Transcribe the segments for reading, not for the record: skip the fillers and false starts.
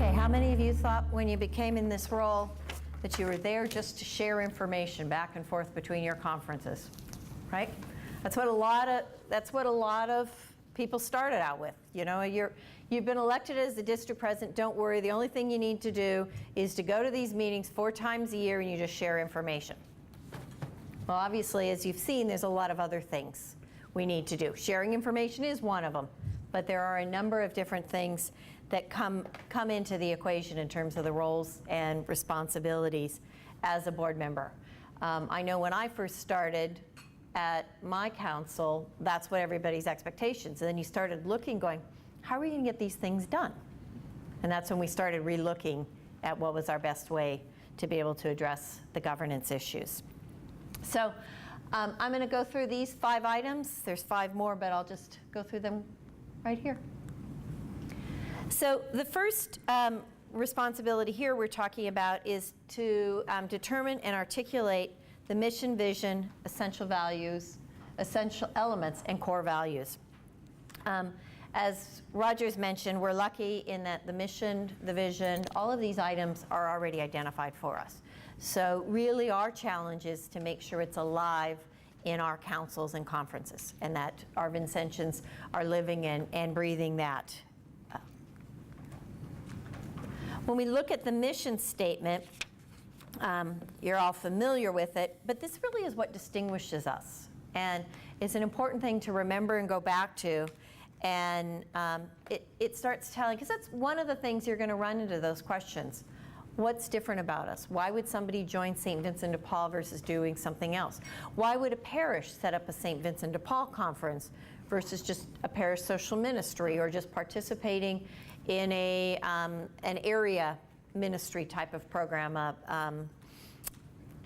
Okay, how many of you thought when you became in this role that you were there just to share information back and forth between your conferences, right? That's what a lot of people started out with. You know, you've been elected as the district president. Don't worry. The only thing you need to do is to go to these meetings 4 times a year and you just share information. Well, obviously, as you've seen, there's a lot of other things we need to do. Sharing information is one of them, but there are a number of different things that come into the equation in terms of the roles and responsibilities as a board member. I know when I first started at my council, that's what everybody's expectations. And then you started looking, going, how are we going to get these things done? And that's when we started re-looking at what was our best way to be able to address the governance issues. So I'm going to go through these 5 items. There's 5 more, but I'll just go through them right here. So the first responsibility here we're talking about is to determine and articulate the mission, vision, essential values, essential elements, and core values. As Roger's mentioned, we're lucky in that the mission, the vision, all of these items are already identified for us. So really our challenge is to make sure it's alive in our councils and conferences, and that our Vincentians are living and breathing that. When we look at the mission statement, you're all familiar with it, but this really is what distinguishes us. And it's an important thing to remember and go back to. And it starts telling, because that's one of the things you're going to run into those questions. What's different about us? Why would somebody join St. Vincent de Paul versus doing something else? Why would a parish set up a St. Vincent de Paul conference versus just a parish social ministry or just participating in an area ministry type of program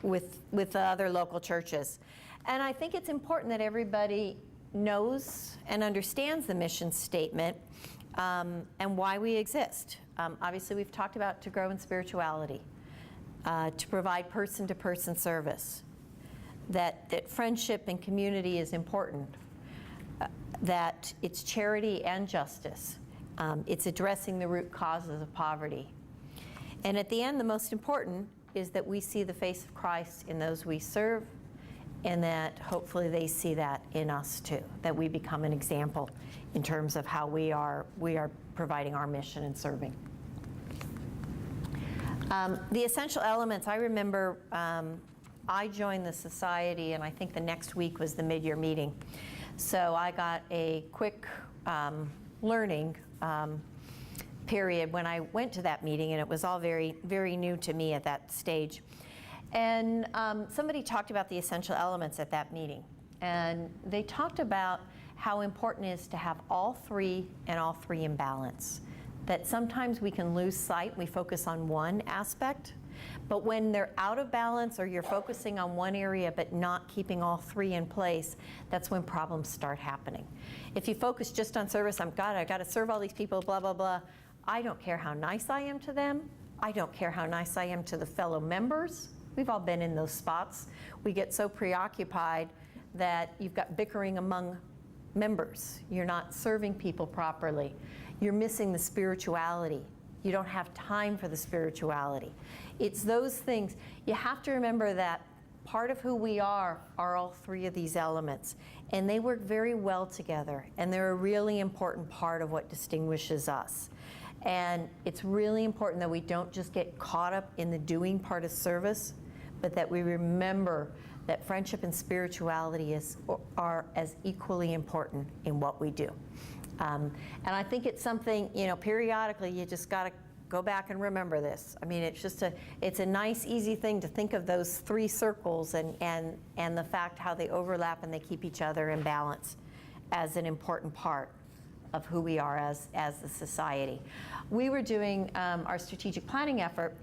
with other local churches? And I think it's important that everybody knows and understands the mission statement and why we exist. Obviously, we've talked about to grow in spirituality, to provide person-to-person service, that friendship and community is important, that it's charity and justice, it's addressing the root causes of poverty. And at the end, the most important is that we see the face of Christ in those we serve, and that hopefully they see that in us too, that we become an example in terms of how we are providing our mission and serving. The essential elements, I remember I joined the society, and I think the next week was the mid-year meeting. So I got a quick learning period when I went to that meeting, and it was all very, very new to me at that stage. And somebody talked about the essential elements at that meeting. And they talked about how important it is to have all 3 and all 3 in balance. That sometimes we can lose sight, we focus on one aspect, but when they're out of balance or you're focusing on one area but not keeping all 3 in place, that's when problems start happening. If you focus just on service, I got to serve all these people, blah, blah, blah. I don't care how nice I am to them. I don't care how nice I am to the fellow members. We've all been in those spots. We get so preoccupied that you've got bickering among members. You're not serving people properly. You're missing the spirituality. You don't have time for the spirituality. It's those things. You have to remember that part of who we are all 3 of these elements. And they work very well together. And they're a really important part of what distinguishes us. And it's really important that we don't just get caught up in the doing part of service, but that we remember that friendship and spirituality are as equally important in what we do. And I think it's something, periodically you just got to go back and remember this. I mean, it's a nice, easy thing to think of those 3 circles and the fact how they overlap and they keep each other in balance as an important part of who we are as the society. We were doing our strategic planning effort,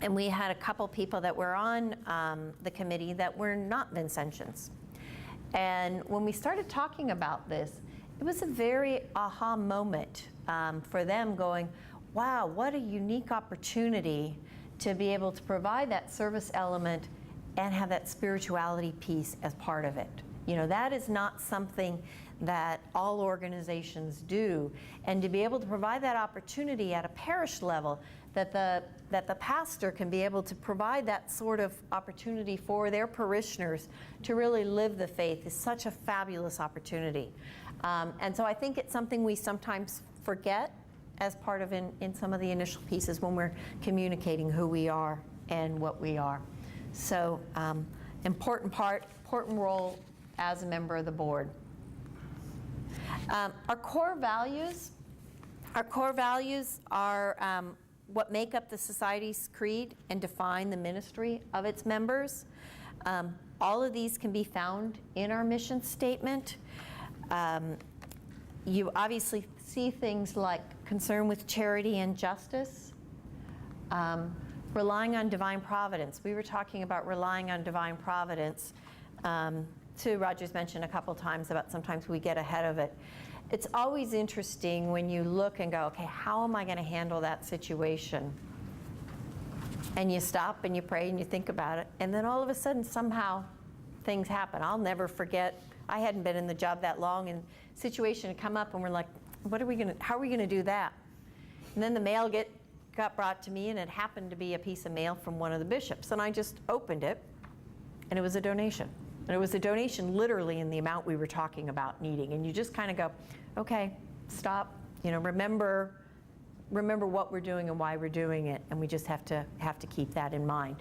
and we had a couple people that were on the committee that were not Vincentians. And when we started talking about this, it was a very aha moment for them, going, wow, what a unique opportunity to be able to provide that service element and have that spirituality piece as part of it. That is not something that all organizations do. And to be able to provide that opportunity at a parish level, that the pastor can be able to provide that sort of opportunity for their parishioners to really live the faith is such a fabulous opportunity. And so I think it's something we sometimes forget as part of in some of the initial pieces when we're communicating who we are and what we are. So important role as a member of the board. Our core values are what make up the Society's creed and define the ministry of its members. All of these can be found in our mission statement. You obviously see things like concern with charity and justice, relying on divine providence. We were talking about relying on divine providence. Too, Roger's mentioned a couple times about sometimes we get ahead of it. It's always interesting when you look and go, okay, how am I going to handle that situation? And you stop and you pray and you think about it, and then all of a sudden somehow things happen. I'll never forget, I hadn't been in the job that long, and a situation had come up and we're like, how are we going to do that? And then the mail got brought to me, and it happened to be a piece of mail from one of the bishops, and I just opened it, and it was a donation. And it was a donation literally in the amount we were talking about needing. And you just kind of go, okay, stop, remember what we're doing and why we're doing it, and we just have to keep that in mind.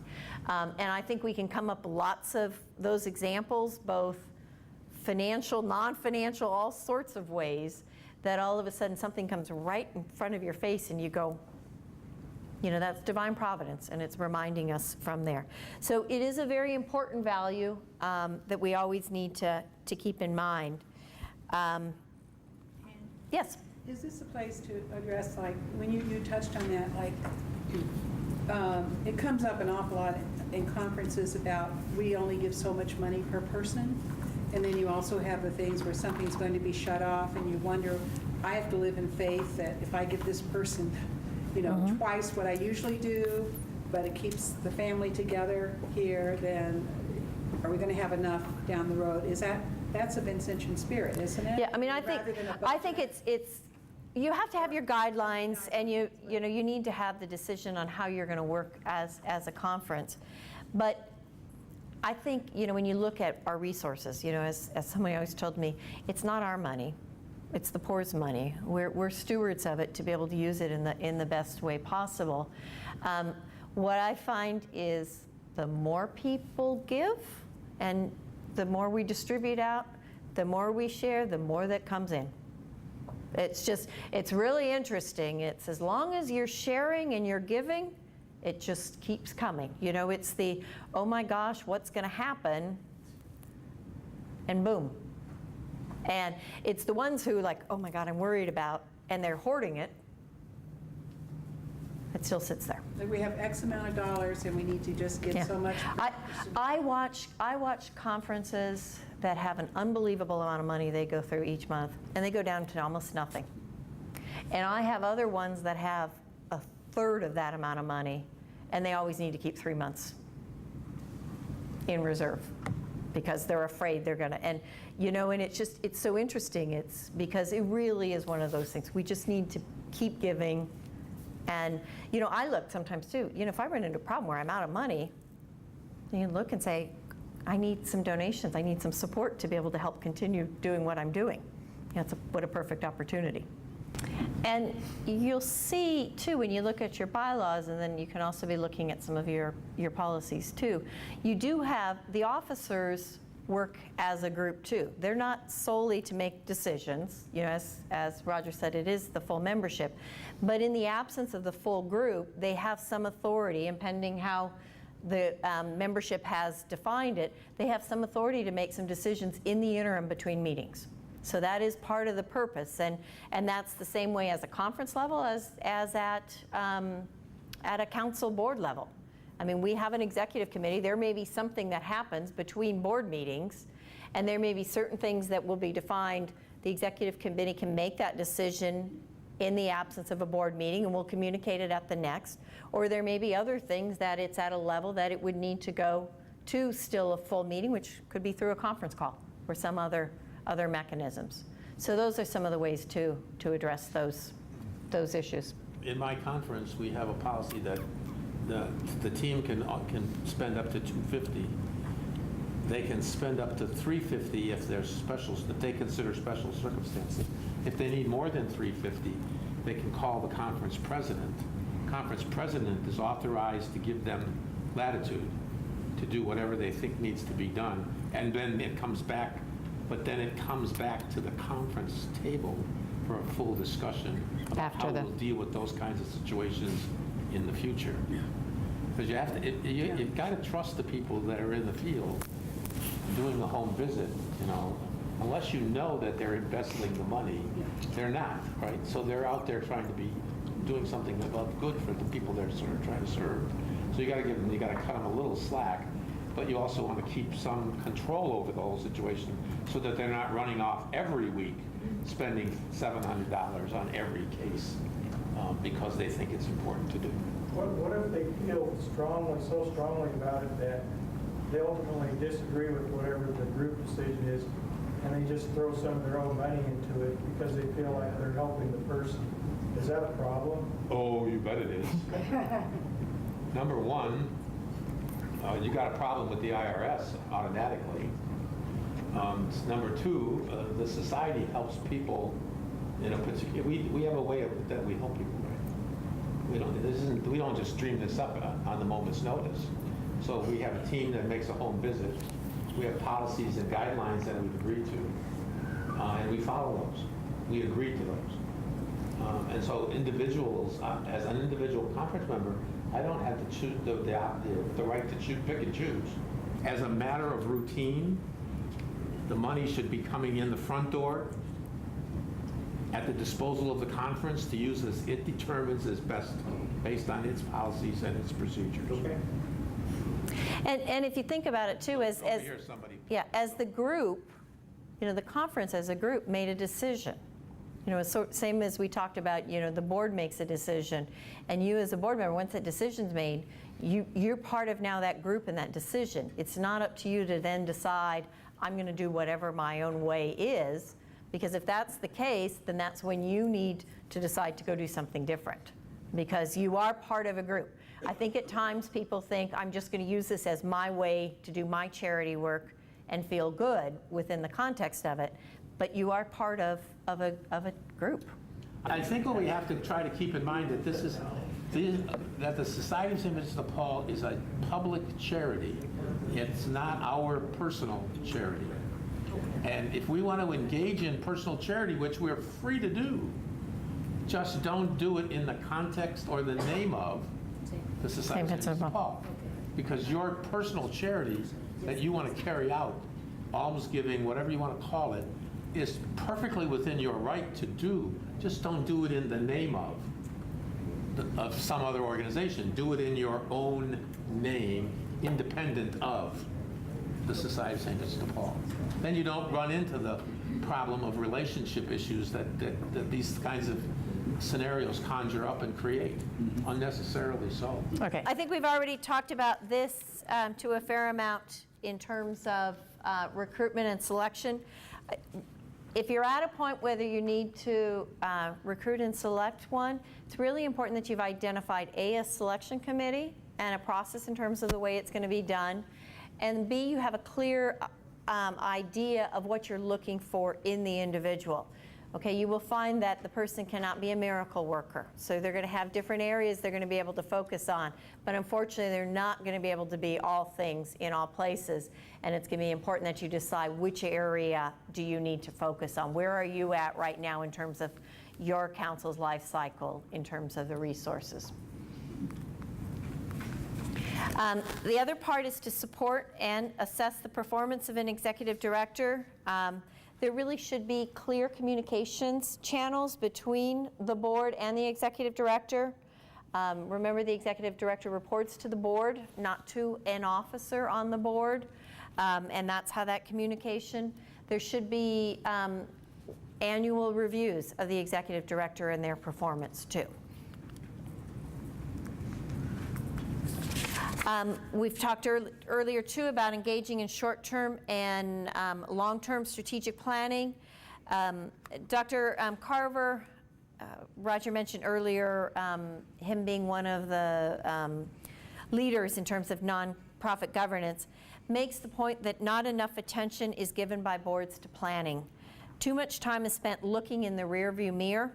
And I think we can come up lots of those examples, both financial, non-financial, all sorts of ways, that all of a sudden something comes right in front of your face and you go, that's divine providence, and it's reminding us from there. So it is a very important value that we always need to keep in mind. Yes? Is this a place to address, like, when you touched on that, like, it comes up an awful lot in conferences about we only give so much money per person, and then you also have the things where something's going to be shut off, and you wonder, I have to live in faith that if I give this person twice what I usually do, but it keeps the family together here, then are we going to have enough down the road? That's a Vincentian spirit, isn't it? Yeah, I mean, I think it's you have to have your guidelines, and you need to have the decision on how you're going to work as a conference. But I think when you look at our resources, as somebody always told me, it's not our money. It's the poor's money. We're stewards of it to be able to use it in the best way possible. What I find is the more people give and the more we distribute out, the more we share, the more that comes in. It's really interesting. It's as long as you're sharing and you're giving, it just keeps coming. It's the, oh my gosh, what's going to happen? And boom. And it's the ones who like, oh my God, I'm worried about, and they're hoarding it. It still sits there. Like we have X amount of dollars and we need to just give so much. I watch conferences that have an unbelievable amount of money they go through each month, and they go down to almost nothing. And I have other ones that have a third of that amount of money, and they always need to keep 3 months in reserve, because they're afraid they're going to, and it's so interesting. It's because it really is one of those things. We just need to keep giving. And, I look sometimes too, if I run into a problem where I'm out of money, you look and say, I need some donations. I need some support to be able to help continue doing what I'm doing. What a perfect opportunity. And you'll see too, when you look at your bylaws, and then you can also be looking at some of your policies too, you do have the officers work as a group too. They're not solely to make decisions, as Roger said, it is the full membership, but in the absence of the full group, they have some authority, and pending how the membership has defined it, they have some authority to make some decisions in the interim between meetings. So that is part of the purpose, and that's the same way as a conference level as at a council board level. I mean, we have an executive committee. There may be something that happens between board meetings, and there may be certain things that will be defined. The executive committee can make that decision in the absence of a board meeting, and we'll communicate it at the next. Or there may be other things that it's at a level that it would need to go to still a full meeting, which could be through a conference call. or some other mechanisms. So those are some of the ways to address those issues. In my conference, we have a policy that the team can spend up to $250. They can spend up to $350 if they consider special circumstances. If they need more than $350, they can call the conference president. Conference president is authorized to give them latitude to do whatever they think needs to be done. And then it comes back, to the conference table for a full discussion about how we'll deal with those kinds of situations in the future. Because you've got to trust the people that are in the field doing the home visit, unless you know that they're embezzling the money, they're not, right? So they're out there trying to be doing something about good for the people they're sort of trying to serve. So you got to cut them a little slack, but you also want to keep some control over the whole situation so that they're not running off every week spending $700 on every case because they think it's important to do. What if they feel so strongly about it that they ultimately disagree with whatever the group decision is, and they just throw some of their own money into it because they feel like they're helping the person? Is that a problem? Oh, you bet it is. Number one, you got a problem with the IRS automatically. Number two, the society helps people in a particular. We have a way that we help people. Right? We don't just dream this up on the moment's notice. So we have a team that makes a home visit. We have policies and guidelines that we've agreed to, and we follow those. We agree to those. And so individuals, as an individual conference member, I don't have to choose the right to pick and choose. As a matter of routine, the money should be coming in the front door at the disposal of the conference to use as it determines as best based on its policies and its procedures. Okay. And if you think about it too, as the group, the conference as a group made a decision. Same as we talked about, the board makes a decision, and you as a board member, once that decision's made, you're part of now that group and that decision. It's not up to you to then decide, I'm going to do whatever my own way is, because if that's the case, then that's when you need to decide to go do something different, because you are part of a group. I think at times people think, I'm just going to use this as my way to do my charity work and feel good within the context of it, but you are part of a group. I think what we have to try to keep in mind that the Society of St. Vincent de Paul is a public charity. It's not our personal charity. And if we want to engage in personal charity, which we're free to do, just don't do it in the context or the name of the Society of St. Vincent de Paul. Because your personal charity that you want to carry out, almsgiving, whatever you want to call it, is perfectly within your right to do. Just don't do it in the name of some other organization. Do it in your own name, independent of the Society of St. Vincent de Paul. Then you don't run into the problem of relationship issues that these kinds of scenarios conjure up and create, unnecessarily so. Okay. I think we've already talked about this to a fair amount in terms of recruitment and selection. If you're at a point whether you need to recruit and select one, it's really important that you've identified A, a selection committee and a process in terms of the way it's going to be done, and B, you have a clear idea of what you're looking for in the individual. Okay, you will find that the person cannot be a miracle worker. So they're going to have different areas they're going to be able to focus on. But unfortunately, they're not going to be able to be all things in all places. And it's going to be important that you decide which area do you need to focus on. Where are you at right now in terms of your council's life cycle, in terms of the resources? The other part is to support and assess the performance of an executive director. There really should be clear communications channels between the board and the executive director. Remember, the executive director reports to the board, not to an officer on the board, and that's how that communication. There should be annual reviews of the executive director and their performance too. We've talked earlier, too, about engaging in short-term and long-term strategic planning. Dr. Carver, Roger mentioned earlier him being one of the leaders in terms of nonprofit governance, makes the point that not enough attention is given by boards to planning. Too much time is spent looking in the rearview mirror.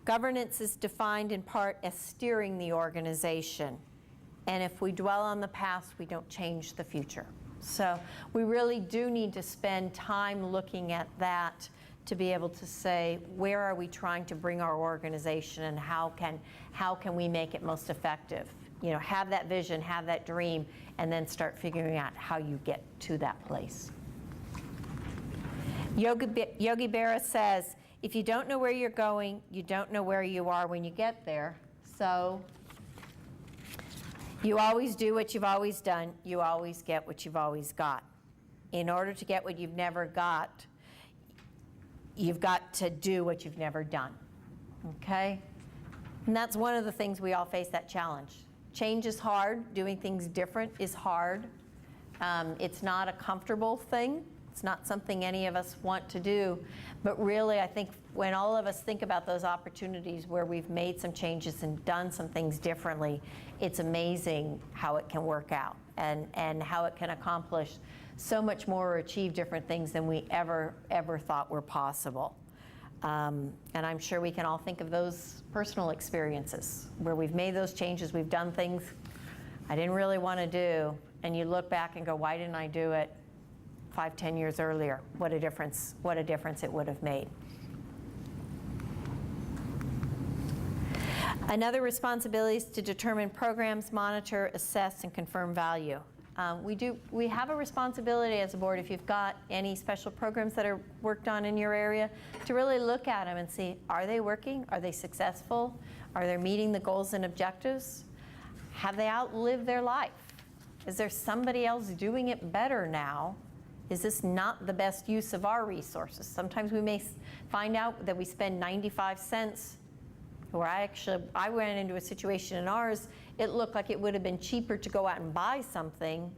Governance is defined in part as steering the organization. And if we dwell on the past, we don't change the future. So we really do need to spend time looking at that to be able to say, where are we trying to bring our organization and how can we make it most effective? You know, have that vision, have that dream, and then start figuring out how you get to that place. Yogi Berra says, if you don't know where you're going, you don't know where you are when you get there. So you always do what you've always done. You always get what you've always got. In order to get what you've never got, you've got to do what you've never done. Okay? And that's one of the things we all face, that challenge. Change is hard. Doing things different is hard. It's not a comfortable thing. It's not something any of us want to do. But really, I think when all of us think about those opportunities where we've made some changes and done some things differently, it's amazing how it can work out and how it can accomplish so much more or achieve different things than we ever thought were possible. And I'm sure we can all think of those personal experiences where we've made those changes, we've done things I didn't really want to do, and you look back and go, why didn't I do it 5, 10 years earlier? What a difference it would have made. Another responsibility is to determine programs, monitor, assess, and confirm value. We have a responsibility as a board, if you've got any special programs that are worked on in your area, to really look at them and see, are they working? Are they successful? Are they meeting the goals and objectives? Have they outlived their life? Is there somebody else doing it better now? Is this not the best use of our resources? Sometimes we may find out that we spend 95 cents, or I ran into a situation in ours, it looked like it would have been cheaper to go out and buy something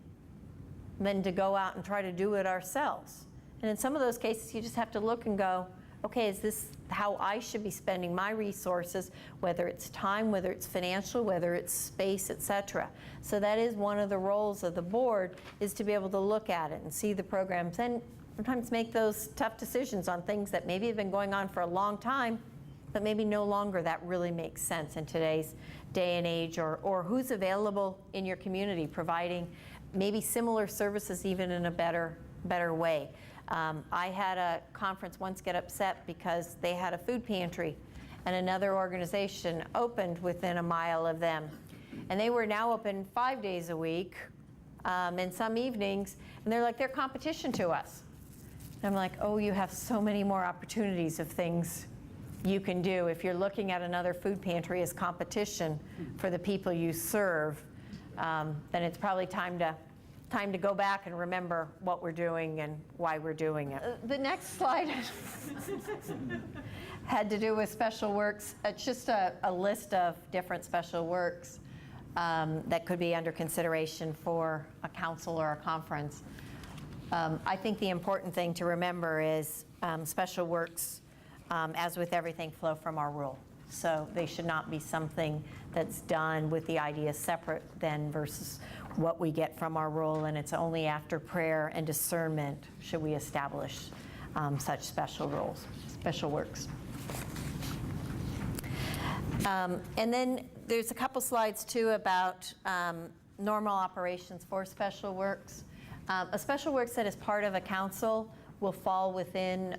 than to go out and try to do it ourselves. And in some of those cases, you just have to look and go, okay, is this how I should be spending my resources, whether it's time, whether it's financial, whether it's space, et cetera. So that is one of the roles of the board, is to be able to look at it and see the programs and sometimes make those tough decisions on things that maybe have been going on for a long time, but maybe no longer that really makes sense in today's day and age, or who's available in your community providing maybe similar services even in a better way. I had a conference once get upset because they had a food pantry and another organization opened within a mile of them. And they were now open 5 days a week and some evenings, and they're like, they're competition to us. And I'm like, oh, you have so many more opportunities of things you can do. If you're looking at another food pantry as competition for the people you serve, then it's probably time to go back and remember what we're doing and why we're doing it. The next slide had to do with special works. It's just a list of different special works that could be under consideration for a council or a conference. I think the important thing to remember is special works, as with everything, flow from our rule. So they should not be something that's done with the idea separate then versus what we get from our rule, and it's only after prayer and discernment should we establish such special rules, special works. And then there's a couple slides too about normal operations for special works. A special works that is part of a council will fall within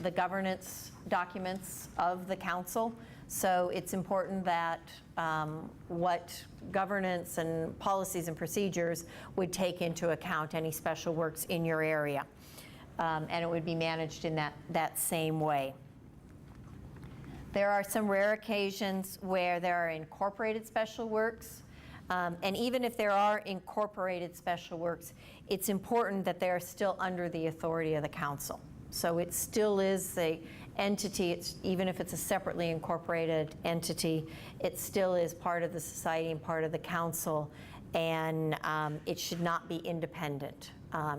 the governance documents of the council. So it's important that what governance and policies and procedures would take into account any special works in your area. And it would be managed in that same way. There are some rare occasions where there are incorporated special works. And even if there are incorporated special works, it's important that they are still under the authority of the council. So it still is the entity, even if it's a separately incorporated entity, it still is part of the society and part of the council. and it should not be independent,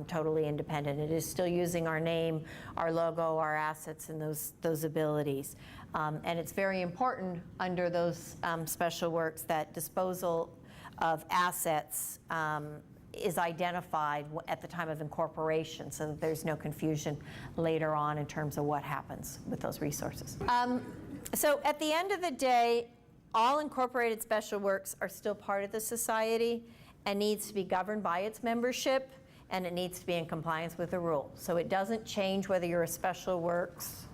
totally independent. It is still using our name, our logo, our assets, and those abilities. And it's very important under those special works that disposal of assets is identified at the time of incorporation, so that there's no confusion later on in terms of what happens with those resources. So at the end of the day, all incorporated special works are still part of the society and needs to be governed by its membership, and it needs to be in compliance with the rule. So it doesn't change whether you're a special works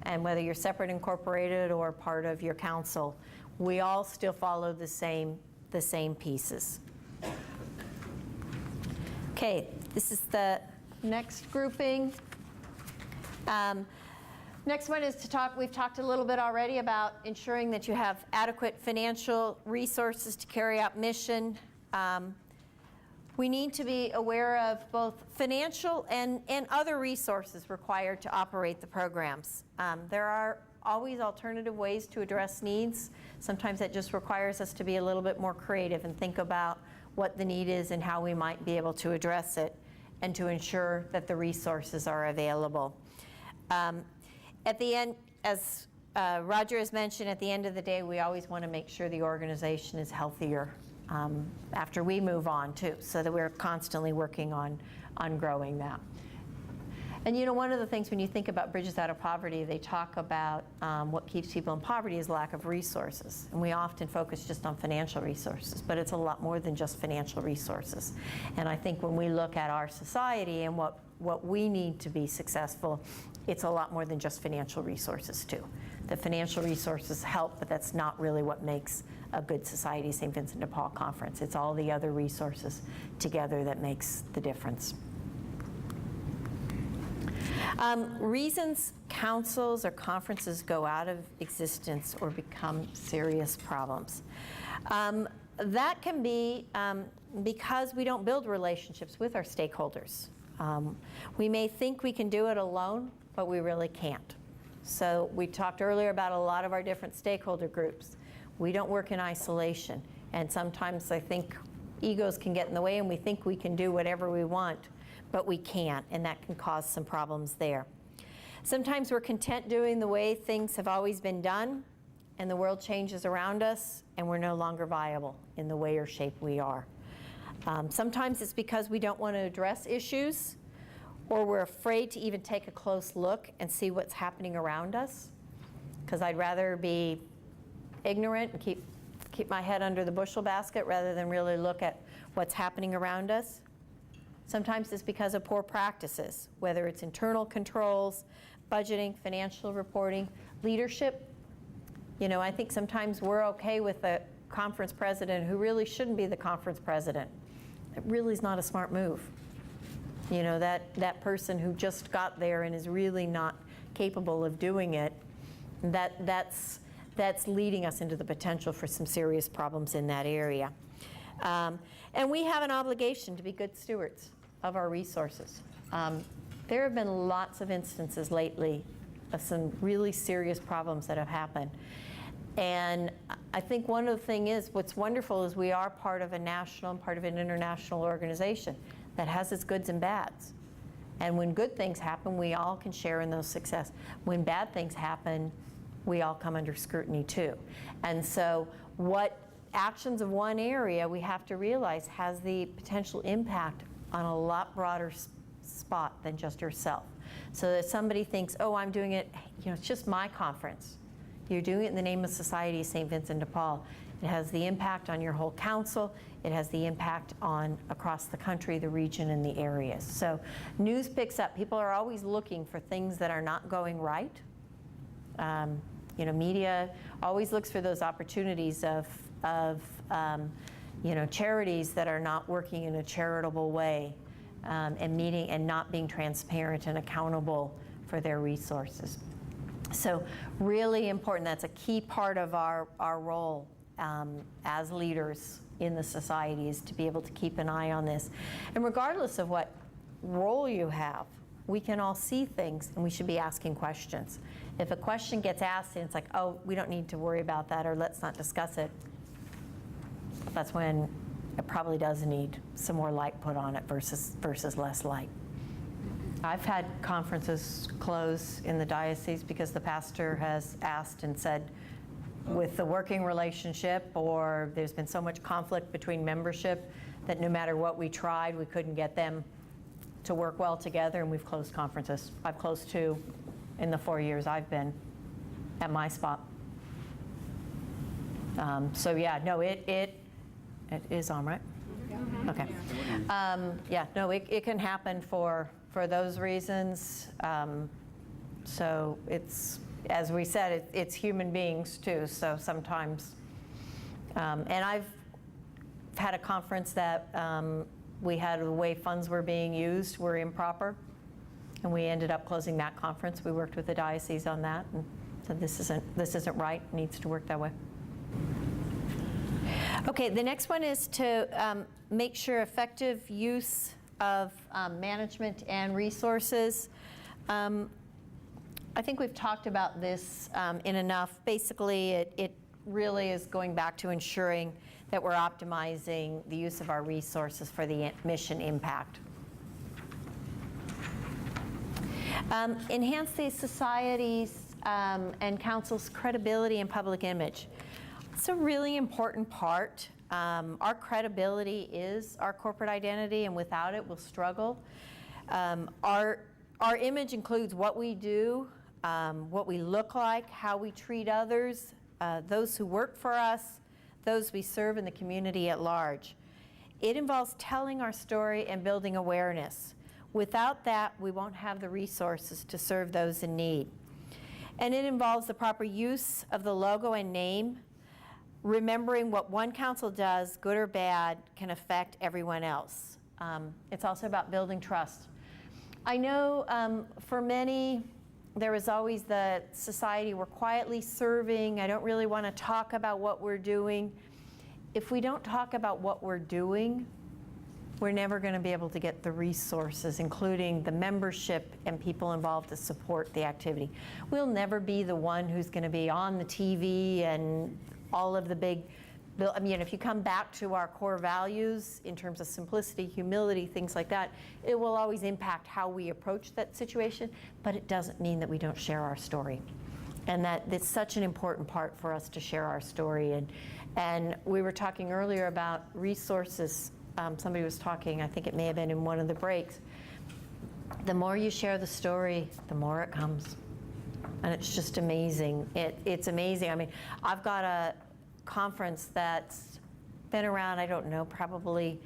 and whether you're separate incorporated or part of your council. We all still follow the same pieces. Okay, this is the next grouping. Next one is to talk, we've talked a little bit already about ensuring that you have adequate financial resources to carry out mission. We need to be aware of both financial and other resources required to operate the programs. There are always alternative ways to address needs. Sometimes that just requires us to be a little bit more creative and think about what the need is and how we might be able to address it, and to ensure that the resources are available. At the end, as Roger has mentioned, at the end of the day, we always want to make sure the organization is healthier after we move on too, so that we're constantly working on growing that. And you know, one of the things when you think about Bridges Out of Poverty, they talk about what keeps people in poverty is lack of resources. And we often focus just on financial resources, but it's a lot more than just financial resources. And I think when we look at our society and what we need to be successful, it's a lot more than just financial resources too. The financial resources help, but that's not really what makes a good society St. Vincent de Paul Conference. It's all the other resources together that makes the difference. Reasons councils or conferences go out of existence or become serious problems. That can be because we don't build relationships with our stakeholders. We may think we can do it alone, but we really can't. So we talked earlier about a lot of our different stakeholder groups. We don't work in isolation, and sometimes I think egos can get in the way and we think we can do whatever we want, but we can't, and that can cause some problems there. Sometimes we're content doing the way things have always been done, and the world changes around us, and we're no longer viable in the way or shape we are. Sometimes it's because we don't want to address issues, or we're afraid to even take a close look and see what's happening around us, because I'd rather be ignorant and keep my head under the bushel basket rather than really look at what's happening around us. Sometimes it's because of poor practices, whether it's internal controls, budgeting, financial reporting, leadership. You know, I think sometimes we're okay with a conference president who really shouldn't be the conference president. It really is not a smart move. You know, that person who just got there and is really not capable of doing it, that's leading us into the potential for some serious problems in that area. And we have an obligation to be good stewards of our resources. There have been lots of instances lately of some really serious problems that have happened. And I think one of the things is, what's wonderful is we are part of a national and part of an international organization that has its goods and bads. And when good things happen, we all can share in those success. When bad things happen, we all come under scrutiny too. And so what actions of one area we have to realize has the potential impact on a lot broader spot than just yourself. So that somebody thinks, oh, I'm doing it, you know, it's just my conference. You're doing it in the name of Society of St. Vincent de Paul. It has the impact on your whole council. It has the impact on across the country, the region, and the areas. So news picks up. People are always looking for things that are not going right. You know, media always looks for those opportunities of you know, charities that are not working in a charitable way, and meeting and not being transparent and accountable for their resources. So really important. That's a key part of our role as leaders in the society, is to be able to keep an eye on this. And regardless of what role you have, we can all see things, and we should be asking questions. If a question gets asked and it's like, oh, we don't need to worry about that, or let's not discuss it, that's when it probably does need some more light put on it versus less light. I've had conferences close in the diocese because the pastor has asked and said, with the working relationship, or there's been so much conflict between membership that no matter what we tried, we couldn't get them to work well together, and we've closed conferences. I've closed 2 in the 4 years I've been at my spot. So yeah, no, it is on, right? Okay. Yeah, no, it can happen for those reasons. So it's, as we said, it's human beings too, so sometimes. And I've had a conference that we had, the way funds were being used were improper, and we ended up closing that conference. We worked with the diocese on that and said this isn't right, it needs to work that way. Okay, the next one is to make sure effective use of management and resources. I think we've talked about this in enough. Basically, it really is going back to ensuring that we're optimizing the use of our resources for the mission impact. Enhance the society's and council's credibility and public image. It's a really important part. Our credibility is our corporate identity, and without it, we'll struggle. Our image includes what we do, what we look like, how we treat others, those who work for us, those we serve in the community at large. It involves telling our story and building awareness. Without that, we won't have the resources to serve those in need. And it involves the proper use of the logo and name, remembering what one council does, good or bad, can affect everyone else. It's also about building trust. I know for many, there was always the society we're quietly serving. I don't really want to talk about what we're doing. If we don't talk about what we're doing, we're never going to be able to get the resources, including the membership and people involved to support the activity. We'll never be the one who's going to be on the TV and all of the big, I mean, if you come back to our core values in terms of simplicity, humility, things like that, it will always impact how we approach that situation, but it doesn't mean that we don't share our story. And that it's such an important part for us to share our story. And we were talking earlier about resources. Somebody was talking, I think it may have been in one of the breaks. The more you share the story, the more it comes. And it's just amazing. It's amazing. I mean, I've got a conference that's been around, I don't know, probably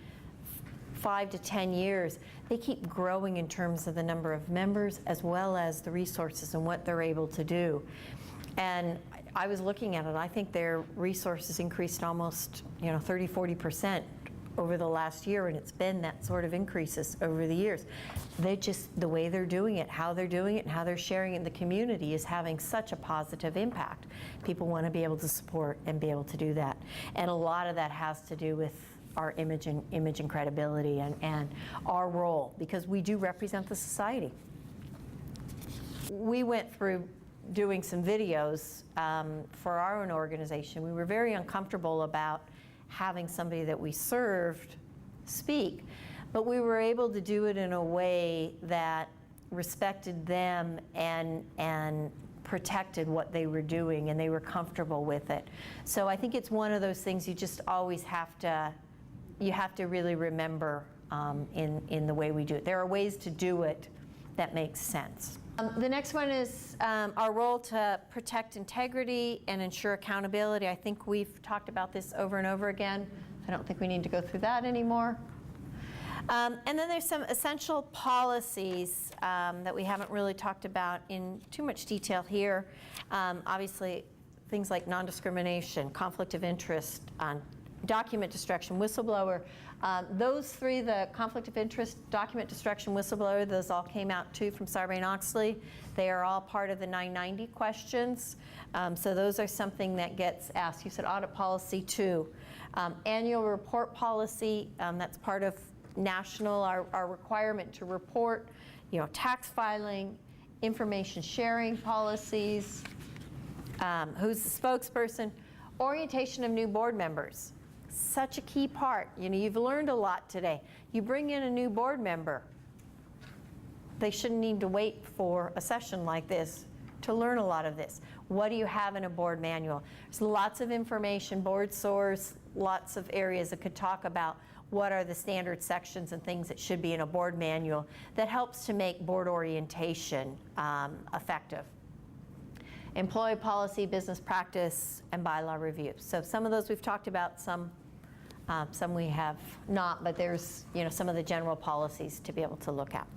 5 to 10 years. They keep growing in terms of the number of members as well as the resources and what they're able to do. And I was looking at it, I think their resources increased almost 30, 40% over the last year, and it's been that sort of increases over the years. They just, the way they're doing it, how they're doing it, and how they're sharing it in the community is having such a positive impact. People want to be able to support and be able to do that. And a lot of that has to do with our image and credibility and our role, because we do represent the society. We went through doing some videos for our own organization. We were very uncomfortable about having somebody that we served speak, but we were able to do it in a way that respected them and protected what they were doing, and they were comfortable with it. So I think it's one of those things you just always have to really remember in the way we do it. There are ways to do it that makes sense. The next one is our role to protect integrity and ensure accountability. I think we've talked about this over and over again. I don't think we need to go through that anymore. And then there's some essential policies that we haven't really talked about in too much detail here. Obviously, things like non-discrimination, conflict of interest, document destruction, whistleblower. Those three, the conflict of interest, document destruction, whistleblower, those all came out too from Sarbanes-Oxley. They are all part of the 990 questions. So those are something that gets asked. You said audit policy too. Annual report policy, that's part of national, our requirement to report, tax filing, information sharing policies, who's the spokesperson, orientation of new board members. such a key part. You know, you've learned a lot today. You bring in a new board member. They shouldn't need to wait for a session like this to learn a lot of this. What do you have in a board manual? There's lots of information, board source, lots of areas that could talk about what are the standard sections and things that should be in a board manual that helps to make board orientation effective. Employee policy, business practice, and bylaw review. So some of those we've talked about, some we have not, but there's, you know, some of the general policies to be able to look at.